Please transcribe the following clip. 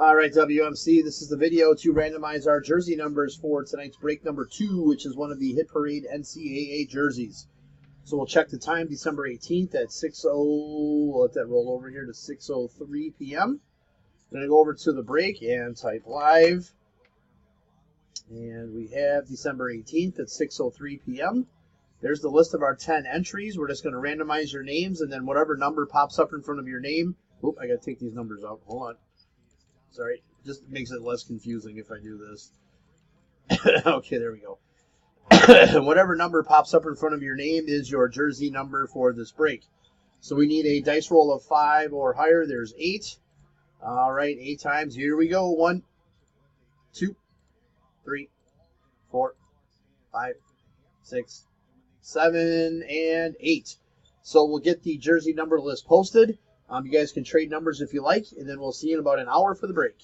All right, WMC, this is the video to randomize our jersey numbers for tonight's break number 2, which is one of the Hit Parade NCAA jerseys. So we'll check the time, December 18th at 6:00. We'll let that roll over here to 6:03 p.m. We're going to go over to the break and type live. And we have December 18th at 6:03 p.m. There's the list of our 10 entries. We're just going to randomize your names, and then whatever number pops up in front of your name. Oop, I got to take these numbers out. Hold on. Sorry, just makes it less confusing if I do this. Okay, there we go. Whatever number pops up in front of your name is your jersey number for this break. So we need a dice roll of 5 or higher. There's 8. All right, 8 times. Here we go. 1, 2, 3, 4, 5, 6, 7, and 8. So we'll get the jersey number list posted. You guys can trade numbers if you like, and then we'll see you in about an hour for the break.